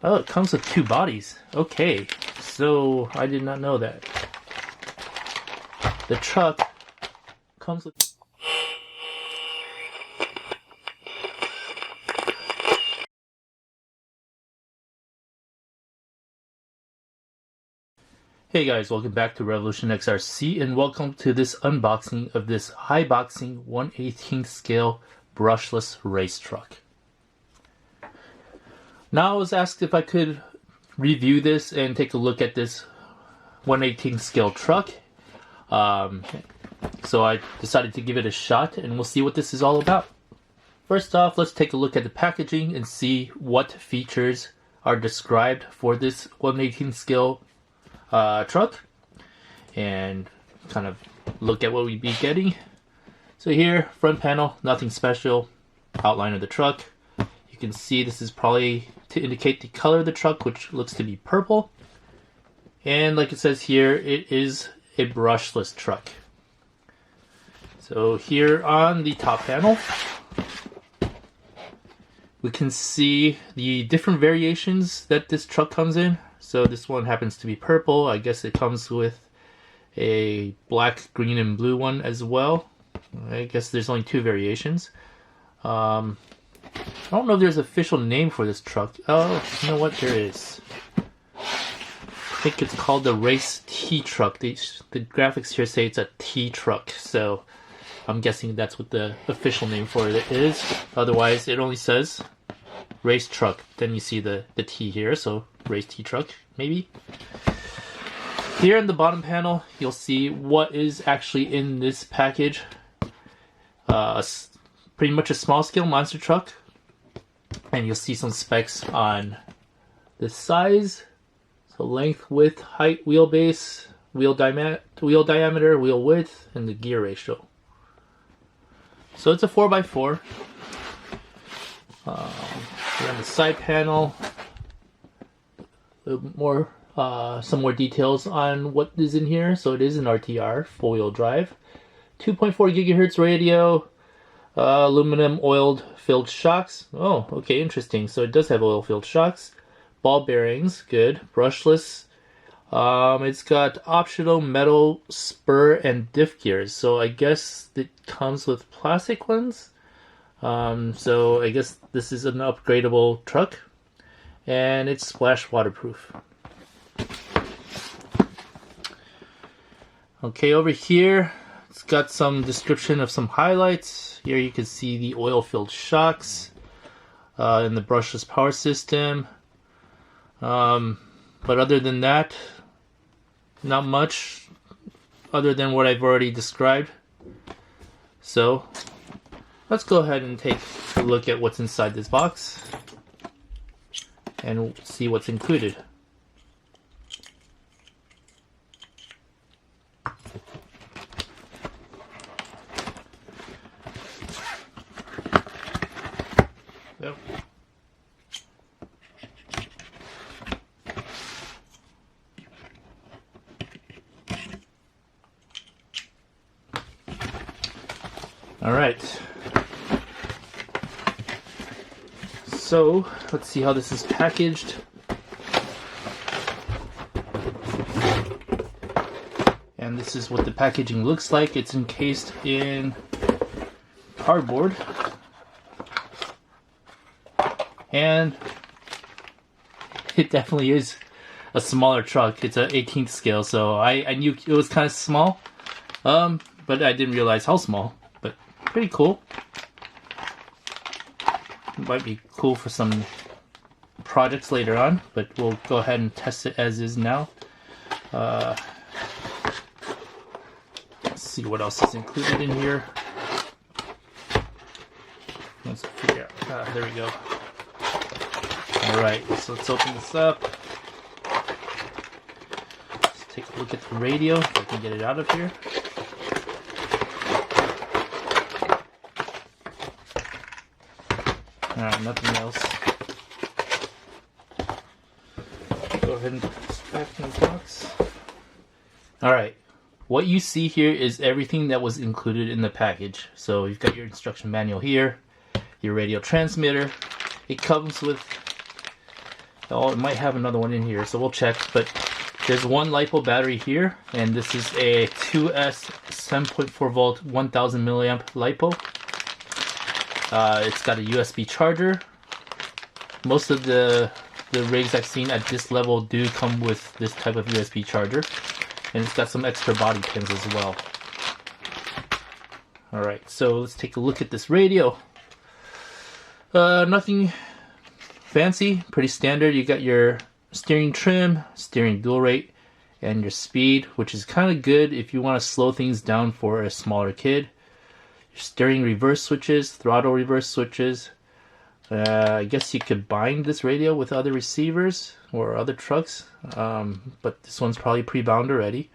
Oh, it comes with 2 bodies. Okay, so I did not know that. The truck comes with... Hey guys, welcome back to Revolution XRC and welcome to this unboxing of this Haiboxing 1/18 scale brushless race truck. Now I was asked if I could review this and take a look at this 1/18 scale truck. So I decided to give it a shot and we'll see what this is all about. First off, let's take a look at the packaging and see what features are described for this 1/18 scale truck and kind of look at what we'd be getting. So here, front panel, nothing special. Outline of the truck. You can see this is probably to indicate the color of the truck, which looks to be purple. And like it says here, it is a brushless truck. So here on the top panel, we can see the different variations that this truck comes in. So this one happens to be purple. I guess it comes with a black, green, and blue one as well. I guess there's only 2 variations. I don't know if there's an official name for this truck. Oh, you know what? There is. I think it's called the Race T truck. The graphics here say it's a T truck. So I'm guessing that's what the official name for it is. Otherwise, it only says race truck. Then you see the T here, so race T truck, maybe. Here in the bottom panel, you'll see what is actually in this package. Pretty much a small scale monster truck. And you'll see some specs on the size. So length, width, height, wheelbase, wheel diameter, wheel width, and the gear ratio. So it's a 4x4. Here on the side panel, a little more, some more details on what is in here. So it is an RTR, 4-wheel drive, 2.4 gigahertz radio, aluminum oiled filled shocks. Oh, okay, interesting. So it does have oil filled shocks, ball bearings, good, brushless. It's got optional metal spur and diff gears. So I guess it comes with plastic ones. So I guess this is an upgradable truck, and it's splash waterproof. Okay, over here, it's got some description of some highlights. Here you can see the oil-filled shocks and the brushless power system. But other than that, not much other than what I've already described. So let's go ahead and take a look at what's inside this box and see what's included. Yep. All right. So let's see how this is packaged. And this is what the packaging looks like. It's encased in cardboard. And it definitely is a smaller truck. It's an 18th scale, so I knew it was kind of small. But I didn't realize how small. But pretty cool. Might be cool for some projects later on, but we'll go ahead and test it as is now. Let's see what else is included in here. Let's figure out. There we go. Alright, so let's open this up. Let's take a look at the radio, if I can get it out of here. Alright, nothing else. Go ahead and put this back in the box. Alright, what you see here is everything that was included in the package. So you've got your instruction manual here, your radio transmitter. It comes with Oh, it might have another one in here, so we'll check. But there's one LiPo battery here, and this is a 2S 7.4 volt 1000 milliamp LiPo. It's got a USB charger. Most of the rigs I've seen at this level do come with this type of USB charger, and it's got some extra body pins as well. Alright, so let's take a look at this radio. Nothing fancy, pretty standard. You got your steering trim, steering dual rate, and your speed, which is kind of good if you want to slow things down for a smaller kid. Your steering reverse switches, throttle reverse switches. I guess you could bind this radio with other receivers or other trucks, but this one's probably pre-bound already.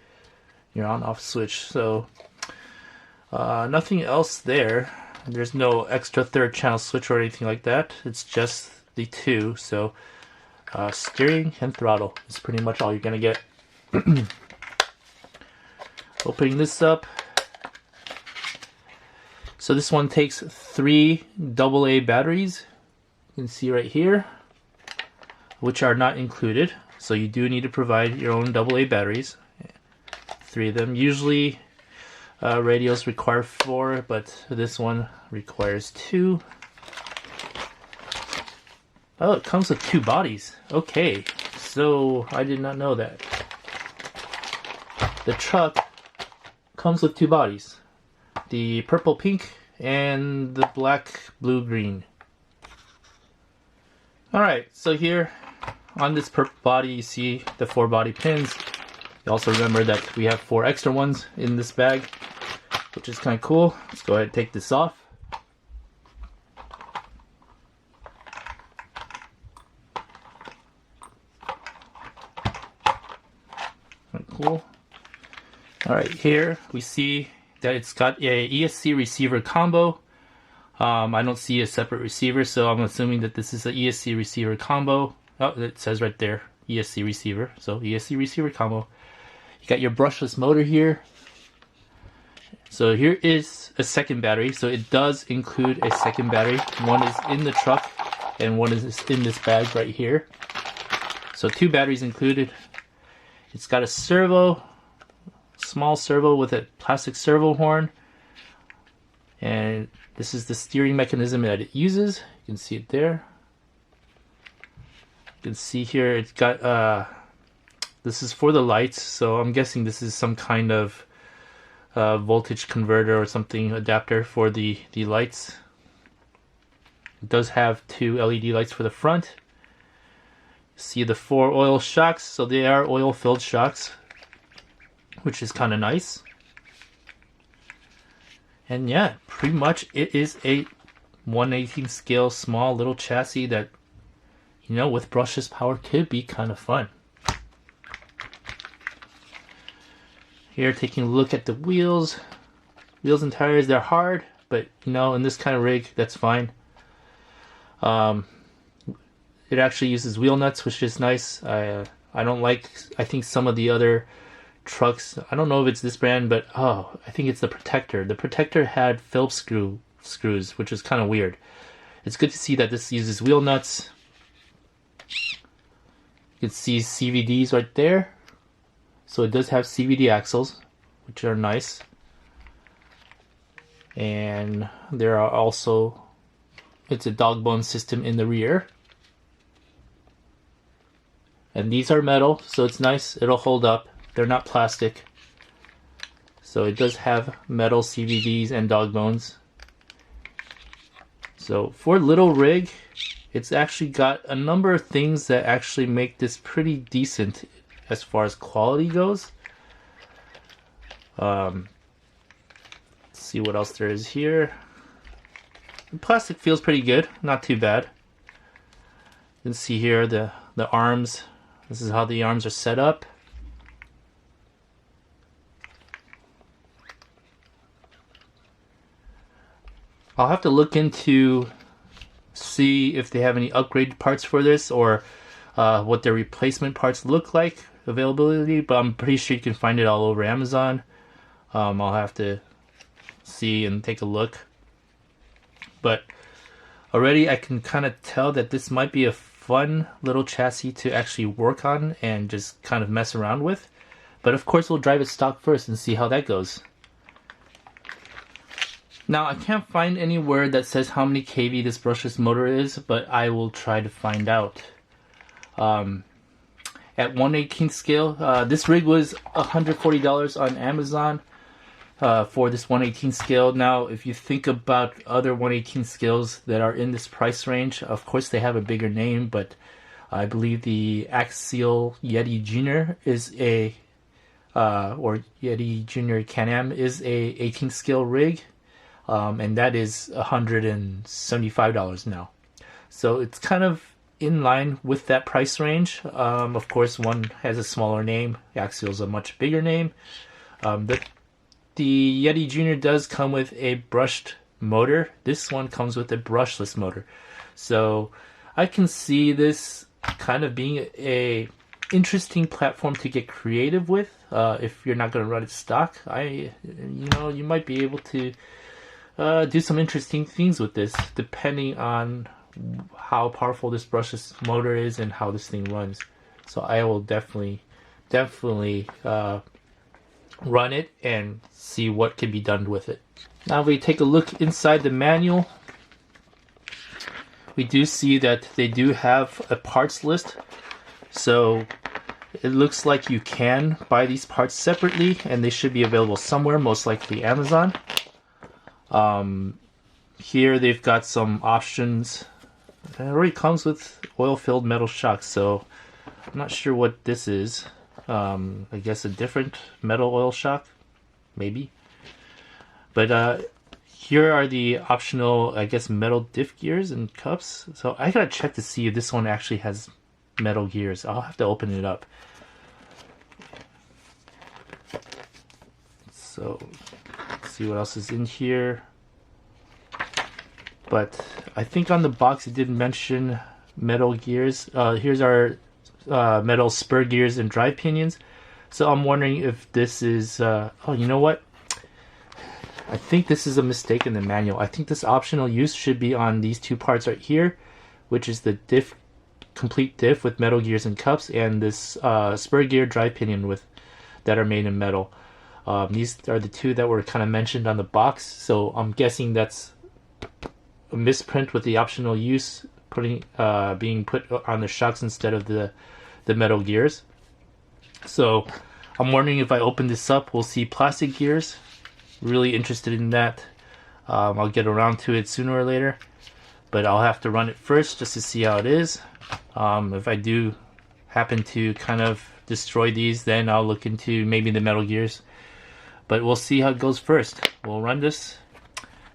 Your on-off switch, so nothing else there. There's no extra third channel switch or anything like that. It's just the two, so steering and throttle is pretty much all you're gonna get. Opening this up. So this one takes 3 AA batteries. You can see right here, which are not included. So you do need to provide your own AA batteries. 3 of them. Usually radios require 4, but this one requires 2. Oh, it comes with 2 bodies. Okay, so I did not know that. The truck comes with 2 bodies. The purple pink and the black blue green. Alright, so here on this purple body you see the 4 body pins. You also remember that we have 4 extra ones in this bag, which is kind of cool. Let's go ahead and take this off. Cool. Alright, here we see that it's got a ESC receiver combo. I don't see a separate receiver, so I'm assuming that this is an ESC receiver combo. Oh, it says right there, ESC receiver. So ESC receiver combo. You got your brushless motor here. So here is a second battery. So it does include a second battery. One is in the truck and one is in this bag right here. So 2 batteries included. It's got a servo, small servo with a plastic servo horn. And this is the steering mechanism that it uses. You can see it there. You can see here it's got, this is for the lights. So I'm guessing this is some kind of voltage converter or something, adapter for the lights. It does have 2 LED lights for the front. See the 4 oil shocks, so they are oil filled shocks, which is kind of nice. And yeah, pretty much it is a 1/18 scale small little chassis that, you know, with brushless power could be kind of fun. Here, taking a look at the wheels and tires. They're hard, but you know, in this kind of rig, that's fine. It actually uses wheel nuts, which is nice. I don't like, I think some of the other trucks, I don't know if it's this brand, but I think it's the Protector. The Protector had Phillips screws, which is kind of weird. It's good to see that this uses wheel nuts. You can see CVDs right there. So it does have CVD axles, which are nice. And there are also, it's a dog bone system in the rear. And these are metal, so it's nice. It'll hold up. They're not plastic. So it does have metal CVDs and dog bones. So for little rig, it's actually got a number of things that actually make this pretty decent as far as quality goes. Let's see what else there is here. The plastic feels pretty good, not too bad. You can see here the arms. This is how the arms are set up. I'll have to look into see if they have any upgrade parts for this or what their replacement parts look like, availability, but I'm pretty sure you can find it all over Amazon. I'll have to see and take a look. But already I can kind of tell that this might be a fun little chassis to actually work on and just kind of mess around with. But of course we'll drive it stock first and see how that goes. Now I can't find anywhere that says how many kV this brushless motor is, but I will try to find out. At 1/18 scale, this rig was $140 on Amazon for this 1/18 scale. Now if you think about other 1/18 scales that are in this price range, of course they have a bigger name, but I believe the Axial Yeti Junior is a or Yeti Junior Can-Am is a 18 scale rig. And that is $175 now. So it's kind of in line with that price range. Of course, one has a smaller name. Axial's a much bigger name. The Yeti Junior does come with a brushed motor. This one comes with a brushless motor. So I can see this kind of being a interesting platform to get creative with. If you're not going to run it stock, you might be able to do some interesting things with this, depending on how powerful this brushless motor is and how this thing runs. So I will definitely run it and see what can be done with it. Now if we take a look inside the manual, we do see that they do have a parts list. So it looks like you can buy these parts separately, and they should be available somewhere, most likely Amazon. Here they've got some options. It already comes with oil-filled metal shocks, so I'm not sure what this is. I guess a different metal oil shock, maybe. But here are the optional, I guess, metal diff gears and cups. So I gotta check to see if this one actually has metal gears. I'll have to open it up. So let's see what else is in here. But I think on the box it did mention metal gears. Here's our metal spur gears and drive pinions. So I'm wondering if this is oh, you know what, I think this is a mistake in the manual. I think this optional use should be on these two parts right here, which is the diff, complete diff with metal gears and cups, and this spur gear drive pinion with that are made in metal. These are the two that were kind of mentioned on the box, so I'm guessing that's a misprint with the optional use being put on the shocks instead of the metal gears. So I'm wondering if I open this up, we'll see plastic gears. Really interested in that. I'll get around to it sooner or later, but I'll have to run it first just to see how it is. If I do happen to kind of destroy these, then I'll look into maybe the metal gears, but we'll see how it goes first. We'll run this.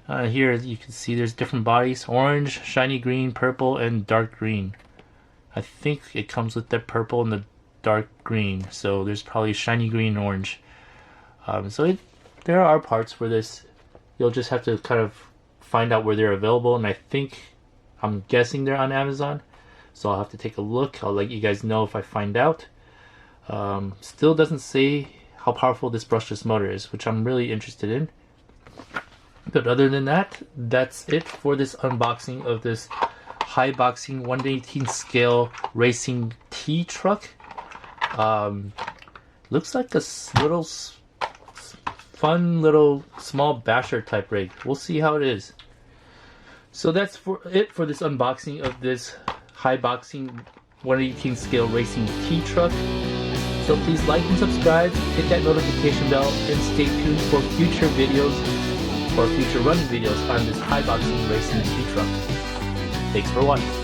Here you can see there's different bodies: orange, shiny green, purple, and dark green. I think it comes with the purple and the dark green, so there's probably shiny green and orange. There are parts for this. You'll just have to kind of find out where they're available, and I'm guessing they're on Amazon, so I'll have to take a look. I'll let you guys know if I find out. Still doesn't say how powerful this brushless motor is, which I'm really interested in. But other than that, that's it for this unboxing of this Haiboxing 1/18 scale racing T truck. Looks like a little fun little small basher type rig. We'll see how it is. So that's it for this unboxing of this Haiboxing 1/18 scale racing T truck. So please like and subscribe, hit that notification bell, and stay tuned for future videos or future running videos on this Haiboxing racing T truck. Thanks for watching.